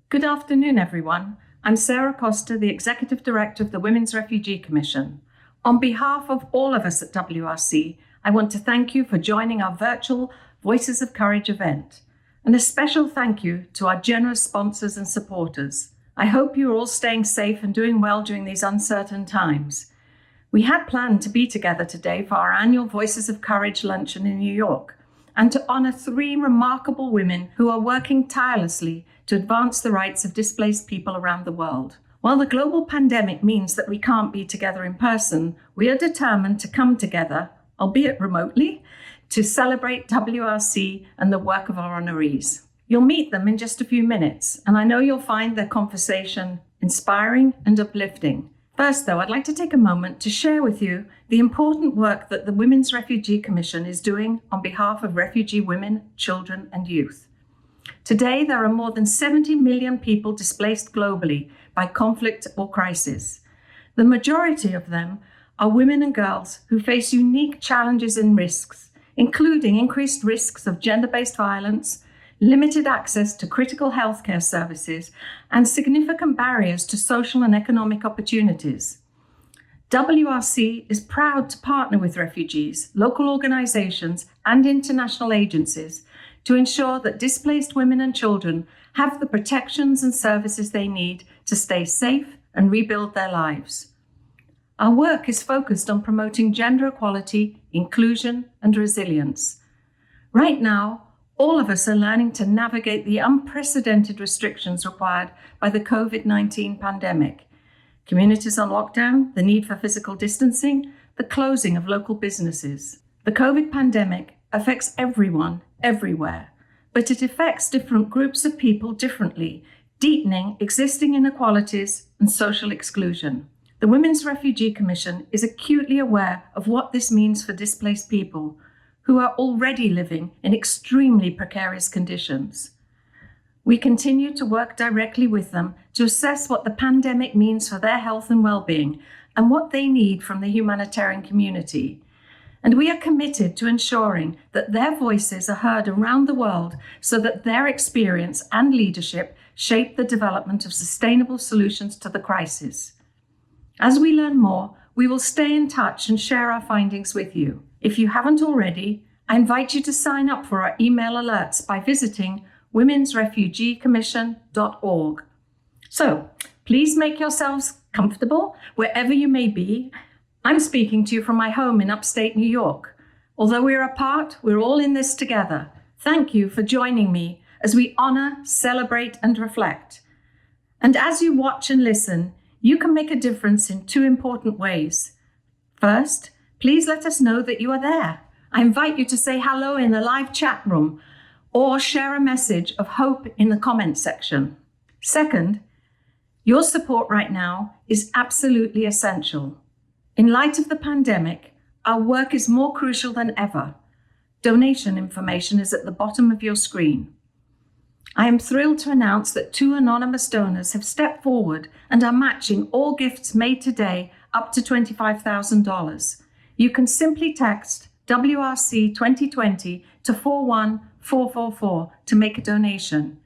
Good afternoon, everyone. I'm Sarah Costa, the Executive Director of the Women's Refugee Commission. On behalf of all of us at WRC, I want to thank you for joining our virtual Voices of Courage event. And a special thank you to our generous sponsors and supporters. I hope you're all staying safe and doing well during these uncertain times. We had planned to be together today for our annual Voices of Courage luncheon in New York and to honor 3 remarkable women who are working tirelessly to advance the rights of displaced people around the world. While the global pandemic means that we can't be together in person, we are determined to come together, albeit remotely, to celebrate WRC and the work of our honorees. You'll meet them in just a few minutes, and I know you'll find their conversation inspiring and uplifting. First, though, I'd like to take a moment to share with you the important work that the Women's Refugee Commission is doing on behalf of refugee women, children, and youth. Today, there are more than 70 million people displaced globally by conflict or crisis. The majority of them are women and girls who face unique challenges and risks, including increased risks of gender-based violence, limited access to critical healthcare services, and significant barriers to social and economic opportunities. WRC is proud to partner with refugees, local organizations, and international agencies to ensure that displaced women and children have the protections and services they need to stay safe and rebuild their lives. Our work is focused on promoting gender equality, inclusion, and resilience. Right now, all of us are learning to navigate the unprecedented restrictions required by the COVID-19 pandemic. Communities on lockdown, the need for physical distancing, the closing of local businesses. The COVID pandemic affects everyone, everywhere, but it affects different groups of people differently, deepening existing inequalities and social exclusion. The Women's Refugee Commission is acutely aware of what this means for displaced people who are already living in extremely precarious conditions. We continue to work directly with them to assess what the pandemic means for their health and well-being and what they need from the humanitarian community. And we are committed to ensuring that their voices are heard around the world so that their experience and leadership shape the development of sustainable solutions to the crisis. As we learn more, we will stay in touch and share our findings with you. If you haven't already, I invite you to sign up for our email alerts by visiting womensrefugeecommission.org. So please make yourselves comfortable wherever you may be. I'm speaking to you from my home in upstate New York. Although we're apart, we're all in this together. Thank you for joining me as we honor, celebrate, and reflect. And as you watch and listen, you can make a difference in 2 important ways. First, please let us know that you are there. I invite you to say hello in the live chat room or share a message of hope in the comment section. Second, your support right now is absolutely essential. In light of the pandemic, our work is more crucial than ever. Donation information is at the bottom of your screen. I am thrilled to announce that 2 anonymous donors have stepped forward and are matching all gifts made today up to $25,000. You can simply text WRC 2020 to 41444 to make a donation.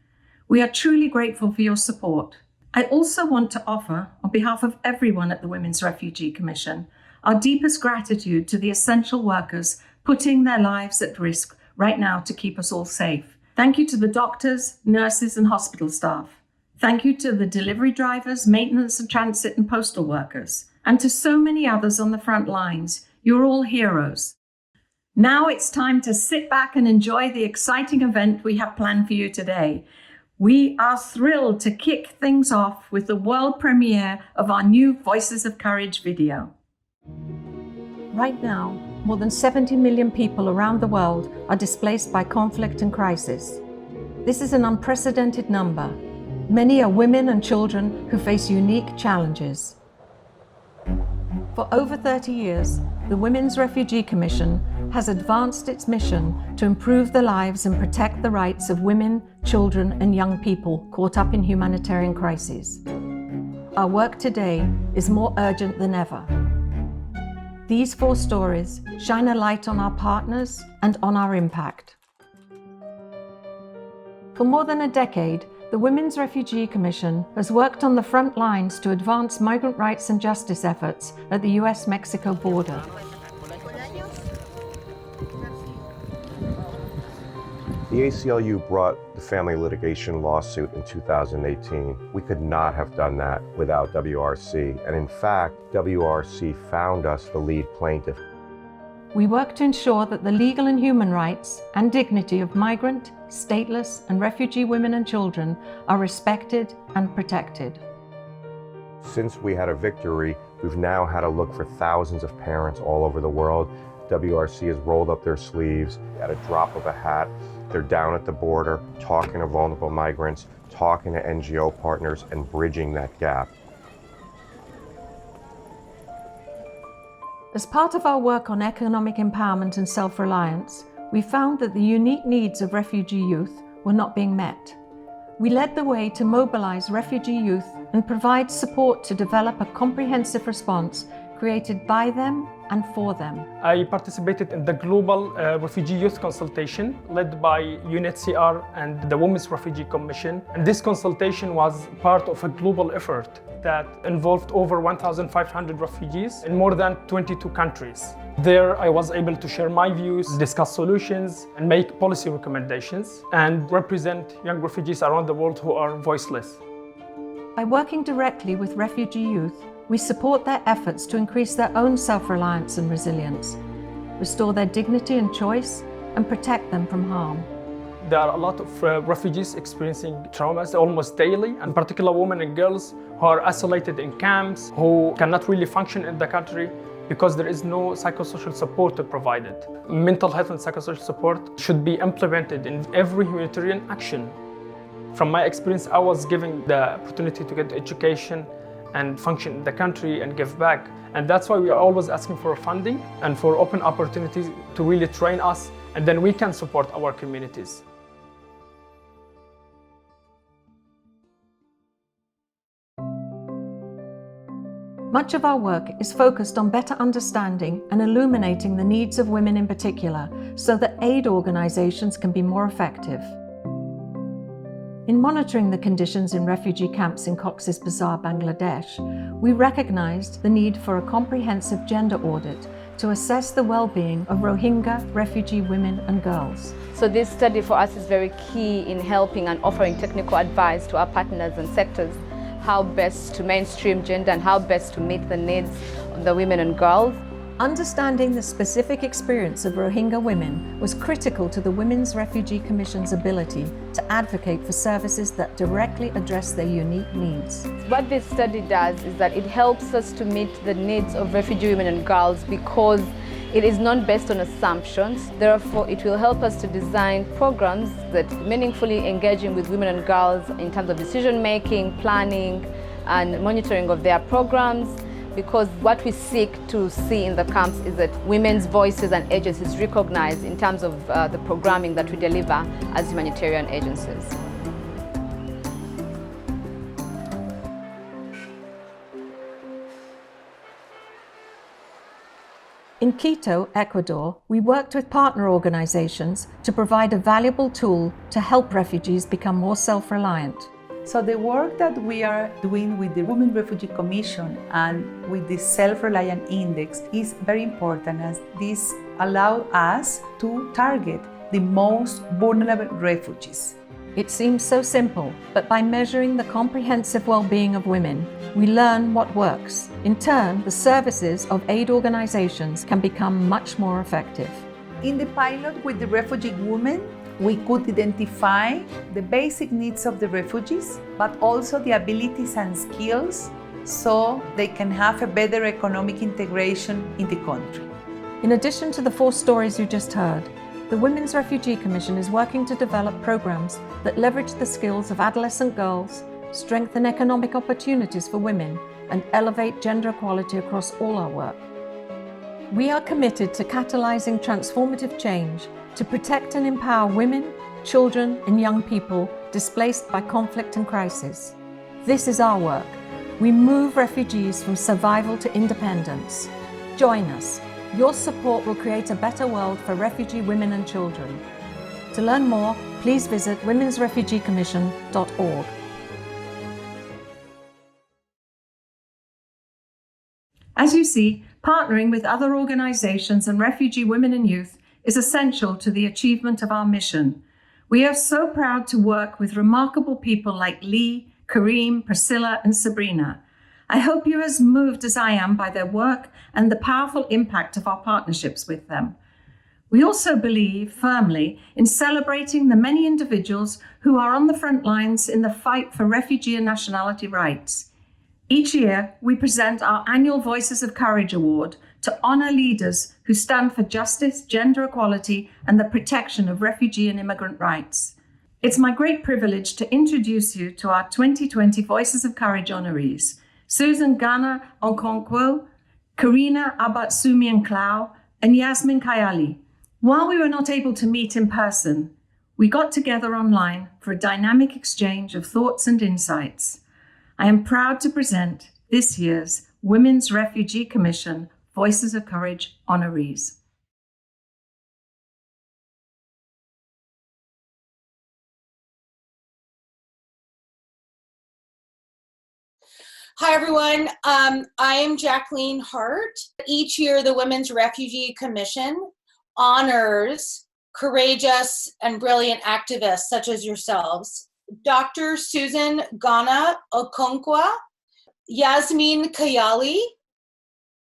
We are truly grateful for your support. I also want to offer, on behalf of everyone at the Women's Refugee Commission, our deepest gratitude to the essential workers putting their lives at risk right now to keep us all safe. Thank you to the doctors, nurses, and hospital staff. Thank you to the delivery drivers, maintenance and transit and postal workers, and to so many others on the front lines. You're all heroes. Now it's time to sit back and enjoy the exciting event we have planned for you today. We are thrilled to kick things off with the world premiere of our new Voices of Courage video. Right now, more than 70 million people around the world are displaced by conflict and crisis. This is an unprecedented number. Many are women and children who face unique challenges. For over 30 years, the Women's Refugee Commission has advanced its mission to improve the lives and protect the rights of women, children, and young people caught up in humanitarian crises. Our work today is more urgent than ever. These 4 stories shine a light on our partners and on our impact. For more than a decade, The Women's Refugee Commission has worked on the front lines to advance migrant rights and justice efforts at the US-Mexico border. The ACLU brought the family litigation lawsuit in 2018. We could not have done that without WRC, and in fact, WRC found us the lead plaintiff. We work to ensure that the legal and human rights and dignity of migrant, stateless, and refugee women and children are respected and protected. Since we had a victory, we've now had to look for thousands of parents all over the world. WRC has rolled up their sleeves at a drop of a hat. They're down at the border, talking to vulnerable migrants, talking to NGO partners, and bridging that gap. As part of our work on economic empowerment and self-reliance, we found that the unique needs of refugee youth were not being met. We led the way to mobilize refugee youth and provide support to develop a comprehensive response created by them and for them. I participated in the Global Refugee Youth Consultation led by UNHCR and the Women's Refugee Commission. And this consultation was part of a global effort that involved over 1,500 refugees in more than 22 countries. There I was able to share my views, discuss solutions, and make policy recommendations, and represent young refugees around the world who are voiceless. By working directly with refugee youth, we support their efforts to increase their own self-reliance and resilience, restore their dignity and choice, and protect them from harm. There are a lot of refugees experiencing traumas almost daily, and particularly women and girls who are isolated in camps, who cannot really function in the country because there is no psychosocial support provided. Mental health and psychosocial support should be implemented in every humanitarian action. From my experience, I was given the opportunity to get education and function in the country and give back. And that's why we are always asking for funding and for open opportunities to really train us, and then we can support our communities. Much of our work is focused on better understanding and illuminating the needs of women in particular, so that aid organizations can be more effective. In monitoring the conditions in refugee camps in Cox's Bazar, Bangladesh, we recognized the need for a comprehensive gender audit to assess the well-being of Rohingya refugee women and girls. So this study for us is very key in helping and offering technical advice to our partners and sectors, how best to mainstream gender and how best to meet the needs of the women and girls. Understanding the specific experience of Rohingya women was critical to the Women's Refugee Commission's ability to advocate for services that directly address their unique needs. What this study does is that it helps us to meet the needs of refugee women and girls because it is not based on assumptions. Therefore, it will help us to design programs that meaningfully engaging with women and girls in terms of decision-making, planning, and monitoring of their programs. Because what we seek to see in the camps is that women's voices and agencies recognized in terms of the programming that we deliver as humanitarian agencies. In Quito, Ecuador, we worked with partner organizations to provide a valuable tool to help refugees become more self-reliant. So the work that we are doing with the Women's Refugee Commission and with the Self-Reliant Index is very important, as this allows us to target the most vulnerable refugees. It seems so simple, but by measuring the comprehensive well-being of women, we learn what works. In turn, the services of aid organizations can become much more effective. In the pilot with the refugee women, we could identify the basic needs of the refugees, but also the abilities and skills so they can have a better economic integration in the country. In addition to the 4 stories you just heard, the Women's Refugee Commission is working to develop programs that leverage the skills of adolescent girls, strengthen economic opportunities for women, and elevate gender equality across all our work. We are committed to catalyzing transformative change to protect and empower women, children, and young people displaced by conflict and crisis. This is our work. We move refugees from survival to independence. Join us. Your support will create a better world for refugee women and children. To learn more, please visit womensrefugeecommission.org. As you see, partnering with other organizations and refugee women and youth is essential to the achievement of our mission. We are so proud to work with remarkable people like Lee, Kareem, Priscilla, and Sabrina. I hope you're as moved as I am by their work and the powerful impact of our partnerships with them. We also believe firmly in celebrating the many individuals who are on the front lines in the fight for refugee and nationality rights. Each year, we present our annual Voices of Courage Award to honor leaders who stand for justice, gender equality, and the protection of refugee and immigrant rights. It's my great privilege to introduce you to our 2020 Voices of Courage honorees, Susan Ghana Okonkwo, Karina Abatsumian-Clow, and Yasmin Kayali. While we were not able to meet in person, we got together online for a dynamic exchange of thoughts and insights. I am proud to present this year's Women's Refugee Commission Voices of Courage honorees. Hi, everyone. I am Jacqueline Hart. Each year, the Women's Refugee Commission honors courageous and brilliant activists such as yourselves. Dr. Susan Ghana Okonkwo, Yasmin Kayali,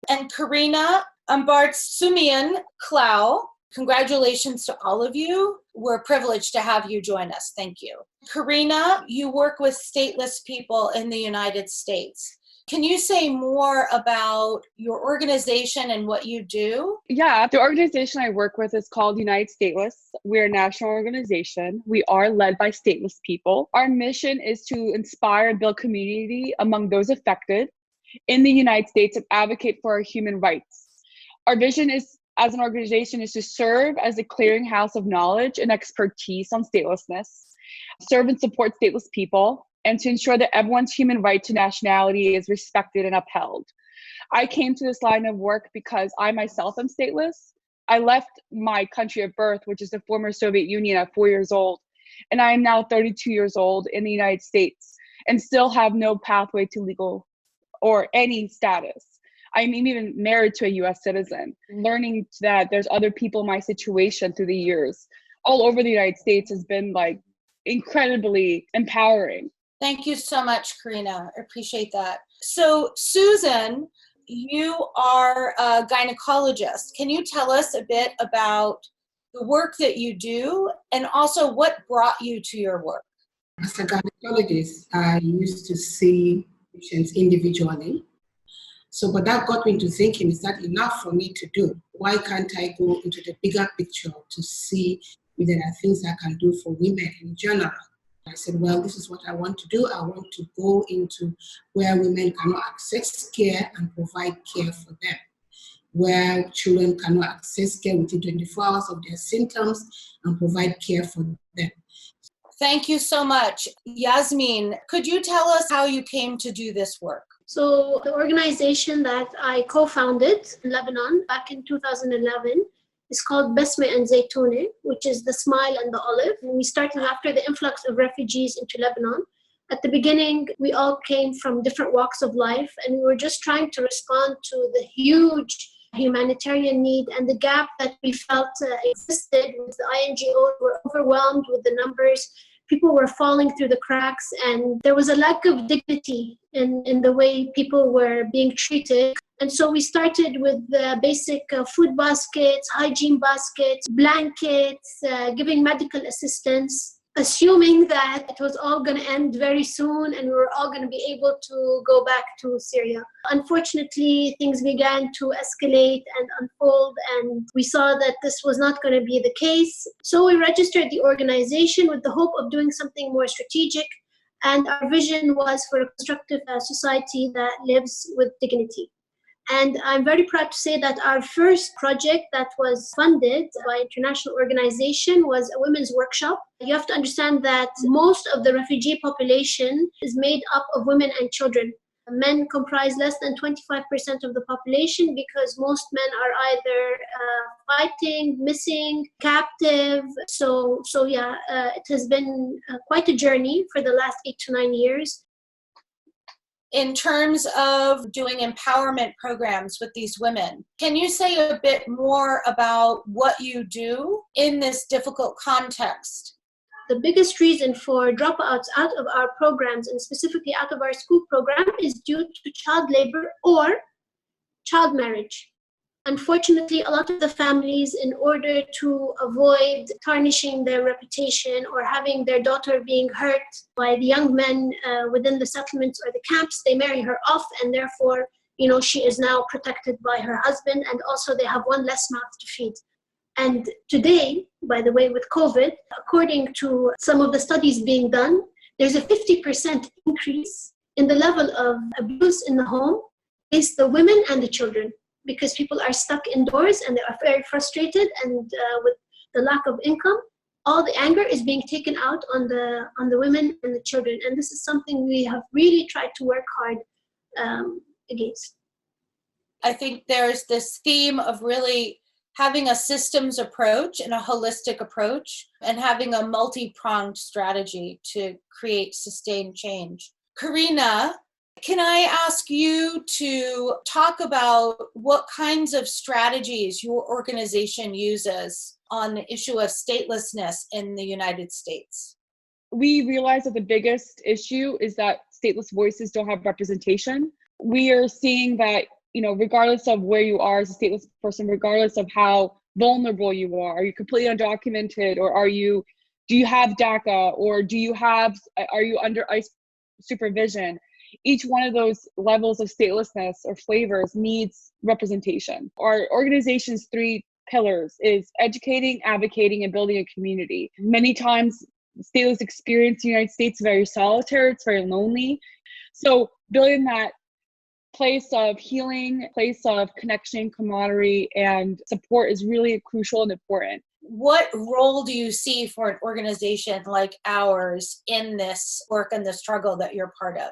and Karina Abatsumian-Clow. Congratulations to all of you. We're privileged to have you join us. Thank you. Karina, you work with stateless people in the United States. Can you say more about your organization and what you do? Yeah, the organization I work with is called United Stateless. We're a national organization. We are led by stateless people. Our mission is to inspire and build community among those affected in the United States and advocate for our human rights. Our vision is, as an organization, is to serve as a clearinghouse of knowledge and expertise on statelessness, serve and support stateless people, and to ensure that everyone's human right to nationality is respected and upheld. I came to this line of work because I myself am stateless. I left my country of birth, which is the former Soviet Union, at 4 years old, and I am now 32 years old in the United States and still have no pathway to legal or any status. I'm even married to a US citizen. Learning that there's other people in my situation through the years all over the United States has been like incredibly empowering. Thank you so much, Karina. I appreciate that. So, Susan, you are a gynecologist. Can you tell us a bit about the work that you do and also what brought you to your work? As a gynecologist, I used to see patients individually. So, but that got me into thinking, is that enough for me to do? Why can't I go into the bigger picture to see if there are things I can do for women in general? I said, well, this is what I want to do. I want to go into where women cannot access care and provide care for them, where children cannot access care within 24 hours of their symptoms and provide care for them. Thank you so much. Yasmin, could you tell us how you came to do this work? So the organization that I co-founded in Lebanon back in 2011 is called Besme and Zaytoune, which is the smile and the olive. And we started after the influx of refugees into Lebanon. At the beginning, we all came from different walks of life, and we were just trying to respond to the huge humanitarian need and the gap that we felt existed with the INGOs. Were overwhelmed with the numbers. People were falling through the cracks, and there was a lack of dignity in the way people were being treated. And so we started with the basic food baskets, hygiene baskets, blankets, giving medical assistance, assuming that it was all going to end very soon and we were all going to be able to go back to Syria. Unfortunately, things began to escalate and unfold, and we saw that this was not going to be the case. So we registered the organization with the hope of doing something more strategic, and our vision was for a constructive society that lives with dignity. And I'm very proud to say that our first project that was funded by international organization was a women's workshop. You have to understand that most of the refugee population is made up of women and children. Men comprise less than 25% of the population because most men are either fighting, missing, captive. So yeah, it has been quite a journey for the last 8 to 9 years. In terms of doing empowerment programs with these women, can you say a bit more about what you do in this difficult context? The biggest reason for dropouts out of our programs, and specifically out of our school program, is due to child labor or child marriage. Unfortunately, a lot of the families, in order to avoid tarnishing their reputation or having their daughter being hurt by the young men within the settlements or the camps, they marry her off, and therefore, she is now protected by her husband, and also they have one less mouth to feed. And today, by the way, with COVID, according to some of the studies being done, there's a 50% increase in the level of abuse in the home against the women and the children, because people are stuck indoors and they are very frustrated, and with the lack of income, all the anger is being taken out on the women and the children. And this is something we have really tried to work hard against. I think there's this theme of really having a systems approach and a holistic approach and having a multi-pronged strategy to create sustained change. Karina, can I ask you to talk about what kinds of strategies your organization uses on the issue of statelessness in the United States? We realize that the biggest issue is that stateless voices don't have representation. We are seeing that, regardless of where you are as a stateless person, regardless of how vulnerable you are you completely undocumented, or do you have DACA, or are you under ICE supervision? Each one of those levels of statelessness or flavors needs representation. Our organization's 3 pillars is educating, advocating, and building a community. Many times, stateless experience in the United States is very solitary, it's very lonely. So building that place of healing, place of connection, camaraderie, and support is really crucial and important. What role do you see for an organization like ours in this work and the struggle that you're part of?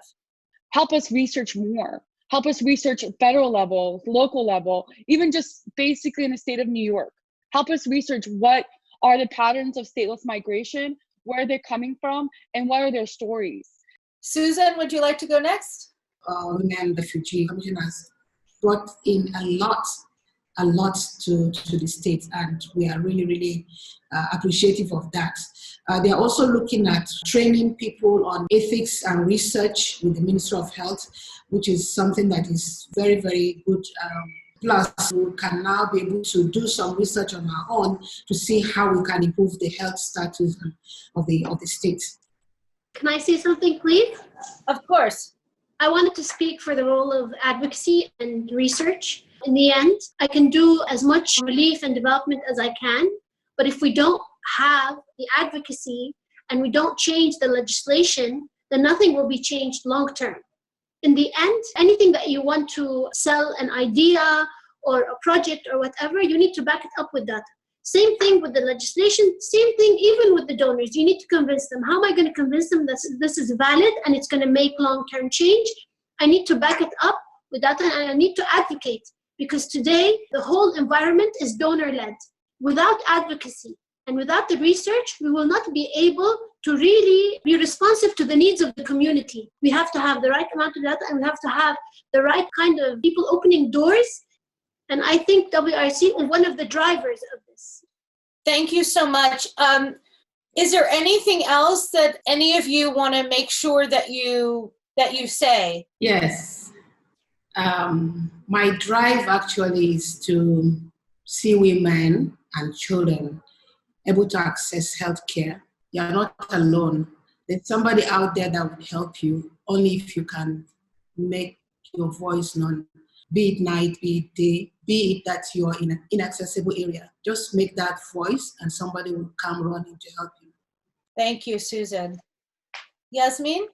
Help us research more. Help us research at federal level, local level, even just basically in the state of New York. Help us research what are the patterns of stateless migration, where they're coming from, and what are their stories. Susan, would you like to go next? Women Refugee Commission has brought in a lot to the state, and we are really, really appreciative of that. They are also looking at training people on ethics and research with the Ministry of Health, which is something that is very, very good. Plus, we can now be able to do some research on our own to see how we can improve the health status of the state. Can I say something, please? Of course. I wanted to speak for the role of advocacy and research. In the end, I can do as much relief and development as I can, but if we don't have the advocacy and we don't change the legislation, then nothing will be changed long term. In the end, anything that you want to sell, an idea or a project or whatever, you need to back it up with data. Same thing with the legislation, same thing even with the donors. You need to convince them. How am I going to convince them that this is valid and it's going to make long-term change? I need to back it up with data, and I need to advocate, because today the whole environment is donor-led. Without advocacy and without the research, we will not be able to really be responsive to the needs of the community. We have to have the right amount of data, and we have to have the right kind of people opening doors. And I think WRC is one of the drivers of this. Thank you so much. Is there anything else that any of you want to make sure that you say? Yes. My drive actually is to see women and children able to access healthcare. You are not alone. There's somebody out there that will help you, only if you can make your voice known. Be it night, be it day, be it that you are in an inaccessible area. Just make that voice and somebody will come running to help you. Thank you, Susan. Yasmin?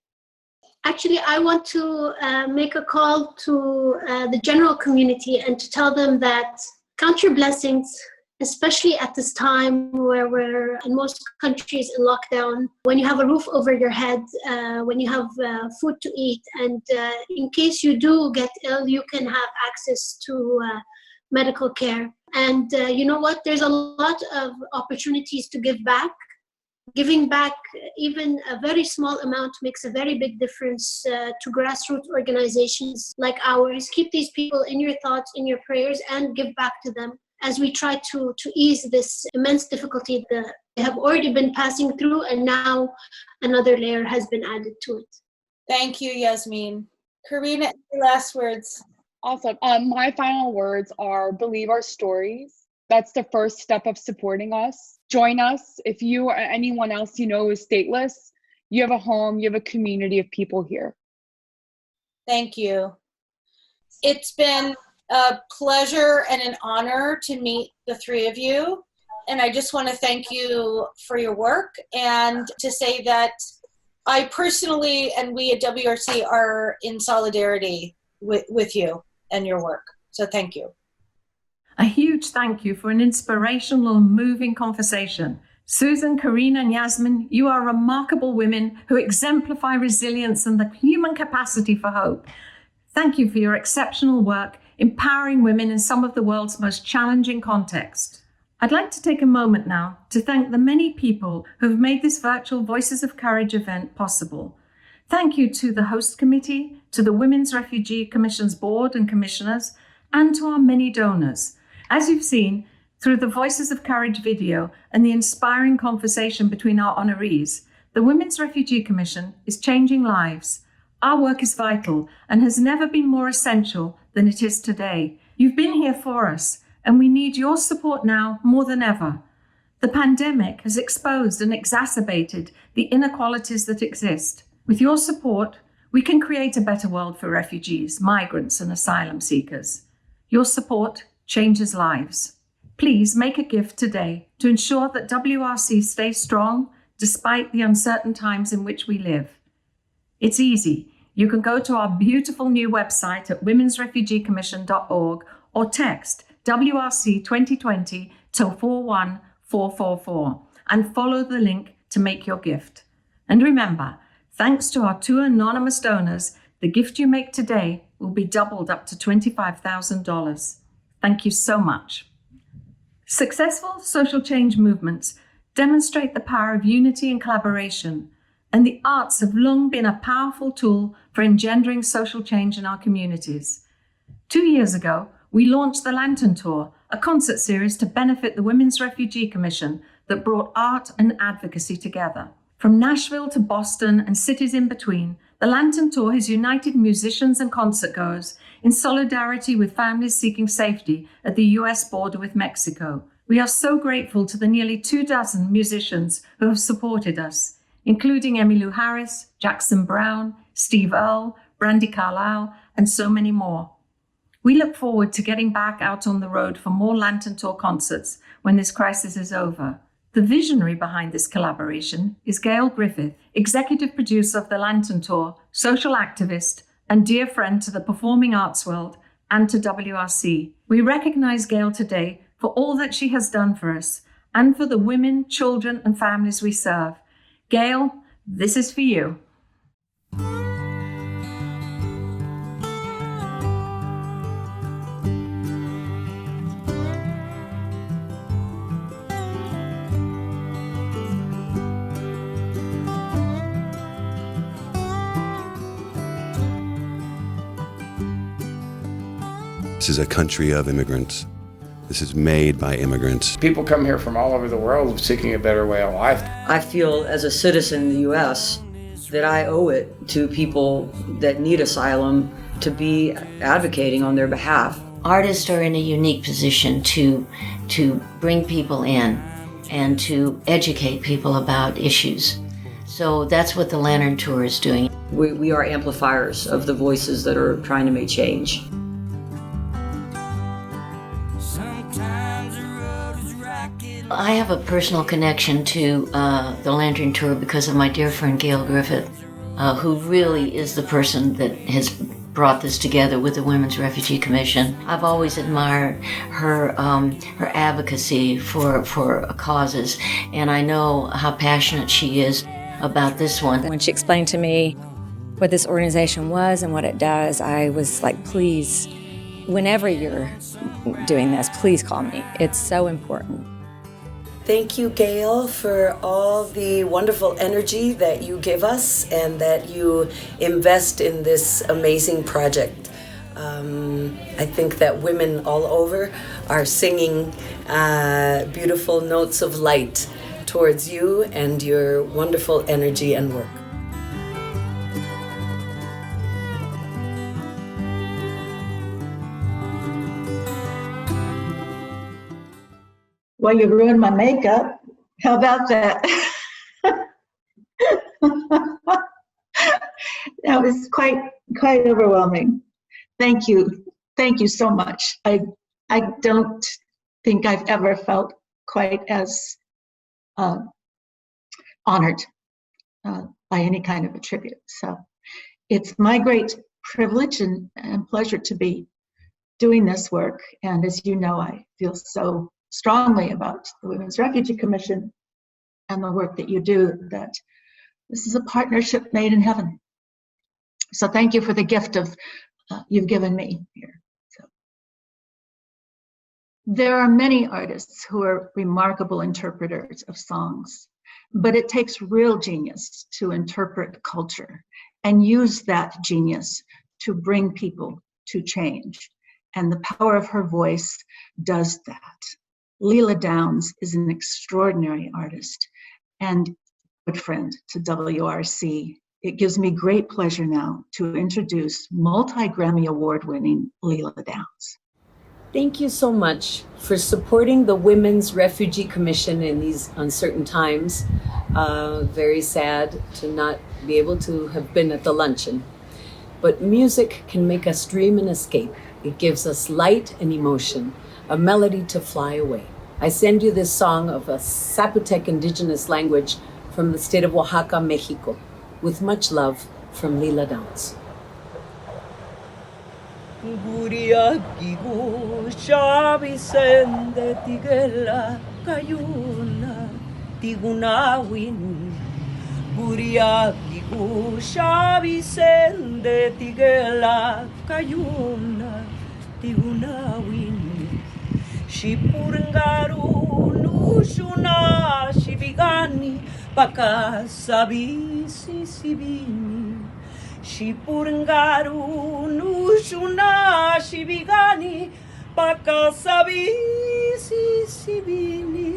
Actually, I want to make a call to the general community and to tell them that count your blessings especially at this time where we're in most countries in lockdown, when you have a roof over your head, when you have food to eat, and in case you do get ill, you can have access to medical care. And you know what? There's a lot of opportunities to give back. Giving back, even a very small amount, makes a very big difference to grassroots organizations like ours. Keep these people in your thoughts, in your prayers, and give back to them as we try to ease this immense difficulty that they have already been passing through, and now another layer has been added to it. Thank you, Yasmin. Karina, your last words. Awesome. My final words are believe our stories. That's the first step of supporting us. Join us. If you or anyone else you know is stateless, you have a home, you have a community of people here. Thank you. It's been a pleasure and an honor to meet the three of you. And I just want to thank you for your work and to say that I personally and we at WRC are in solidarity with you and your work. So thank you. A huge thank you for an inspirational and moving conversation. Susan, Karina, and Yasmin, you are remarkable women who exemplify resilience and the human capacity for hope. Thank you for your exceptional work empowering women in some of the world's most challenging contexts. I'd like to take a moment now to thank the many people who have made this virtual Voices of Courage event possible. Thank you to the host committee, to the Women's Refugee Commission's board and commissioners, and to our many donors. As you've seen through the Voices of Courage video and the inspiring conversation between our honorees, the Women's Refugee Commission is changing lives. Our work is vital and has never been more essential than it is today. You've been here for us, and we need your support now more than ever. The pandemic has exposed and exacerbated the inequalities that exist. With your support, we can create a better world for refugees, migrants, and asylum seekers. Your support changes lives. Please make a gift today to ensure that WRC stays strong despite the uncertain times in which we live. It's easy. You can go to our beautiful new website at womensrefugeecommission.org or text WRC 2020 to 41444 and follow the link to make your gift. And remember, thanks to our two anonymous donors, the gift you make today will be doubled up to $25,000. Thank you so much. Successful social change movements demonstrate the power of unity and collaboration, and the arts have long been a powerful tool for engendering social change in our communities. 2 years ago, we launched the Lantern Tour, a concert series to benefit the Women's Refugee Commission that brought art and advocacy together. From Nashville to Boston and cities in between, the Lantern Tour has united musicians and concertgoers in solidarity with families seeking safety at the US border with Mexico. We are so grateful to the nearly 24 musicians who have supported us, including Emmylou Harris, Jackson Brown, Steve Earle, Brandi Carlile, and so many more. We look forward to getting back out on the road for more Lantern Tour concerts when this crisis is over. The visionary behind this collaboration is Gail Griffith, executive producer of the Lantern Tour, social activist, and dear friend to the performing arts world and to WRC. We recognize Gail today for all that she has done for us and for the women, children, and families we serve. Gail, this is for you. This is a country of immigrants. This is made by immigrants. People come here from all over the world seeking a better way of life. I feel as a citizen in the U.S. that I owe it to people that need asylum to be advocating on their behalf. Artists are in a unique position to bring people in and to educate people about issues. So that's what the Lantern Tour is doing. We are amplifiers of the voices that are trying to make change. I have a personal connection to the Lantern Tour because of my dear friend Gail Griffith, who really is the person that has brought this together with the Women's Refugee Commission. I've always admired her advocacy for causes, and I know how passionate she is about this one. When she explained to me what this organization was and what it does, I was like, please, whenever you're doing this, please call me. It's so important. Thank you, Gail, for all the wonderful energy that you give us and that you invest in this amazing project. I think that women all over are singing beautiful notes of light towards you and your wonderful energy and work. Well, you ruined my makeup. How about that? That was quite overwhelming. Thank you. Thank you so much. I don't think I've ever felt quite as honored by any kind of a tribute. So it's my great privilege and pleasure to be doing this work. And as you know, I feel so strongly about the Women's Refugee Commission and the work that you do, that this is a partnership made in heaven. So thank you for the gift of you've given me here. So there are many artists who are remarkable interpreters of songs, but it takes real genius to interpret culture and use that genius to bring people to change. And the power of her voice does that. Leela Downs is an extraordinary artist and good friend to WRC. It gives me great pleasure now to introduce multi-Grammy Award-winning Leela Downs. Thank you so much for supporting the Women's Refugee Commission in these uncertain times. Very sad to not be able to have been at the luncheon. But music can make us dream and escape. It gives us light and emotion, a melody to fly away. I send you this song of a Zapotec indigenous language from the state of Oaxaca, Mexico, with much love from Leela Downs. Guriakigu Shabisende Tigela Kayuna Tigunawin Guriakigu Shabisende Tigela Kayuna Tigunawin Shipurungaru Nushuna Shibigani Pakasabi Sisibini Shipurungaru Nushuna Shibigani Pakasabi Sisibini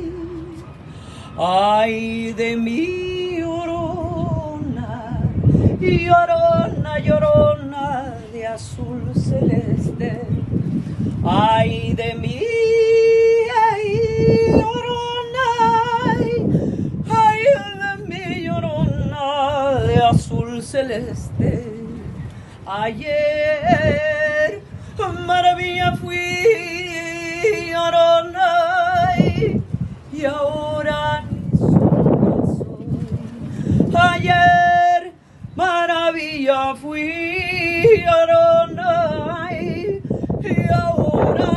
Ay de mi llorona, llorona, llorona de azul celeste. Ay de mí, ay, llorona, ay de mí, llorona de azul celeste. Ayer, maravilla fui, llorona, y ahora ni sombra soy. Ayer, maravilla fui, llorona, y ahora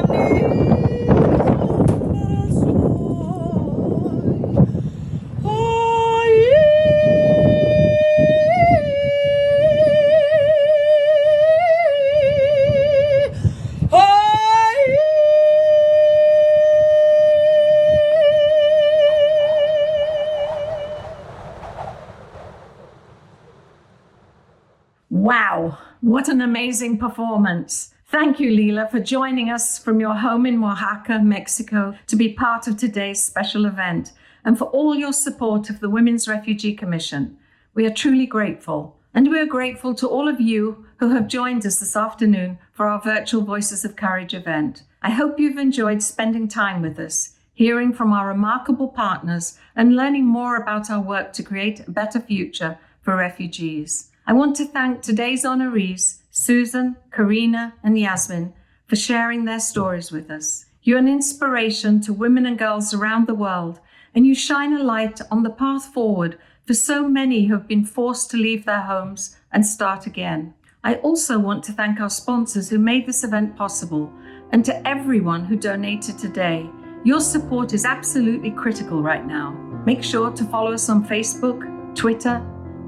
Wow, what an amazing performance. Thank you, Leela, for joining us from your home in Oaxaca, Mexico, to be part of today's special event, and for all your support of the Women's Refugee Commission. We are truly grateful, and we are grateful to all of you who have joined us this afternoon for our virtual Voices of Courage event. I hope you've enjoyed spending time with us, hearing from our remarkable partners, and learning more about our work to create a better future for refugees. I want to thank today's honorees, Susan, Karina, and Yasmin, for sharing their stories with us. You're an inspiration to women and girls around the world, and you shine a light on the path forward for so many who have been forced to leave their homes and start again. I also want to thank our sponsors who made this event possible, and to everyone who donated today. Your support is absolutely critical right now. Make sure to follow us on Facebook, Twitter,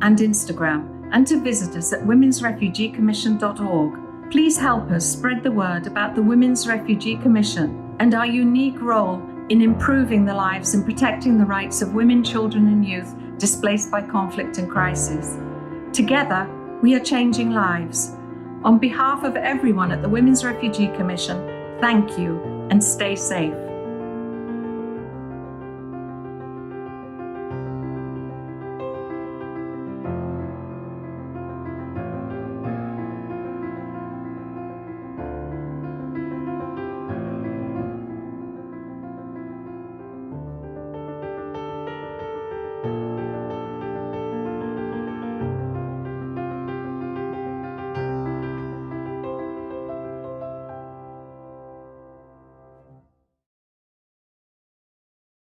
and Instagram, and to visit us at womensrefugeecommission.org. Please help us spread the word about the Women's Refugee Commission and our unique role in improving the lives and protecting the rights of women, children, and youth displaced by conflict and crisis. Together, we are changing lives. On behalf of everyone at the Women's Refugee Commission, thank you and stay safe.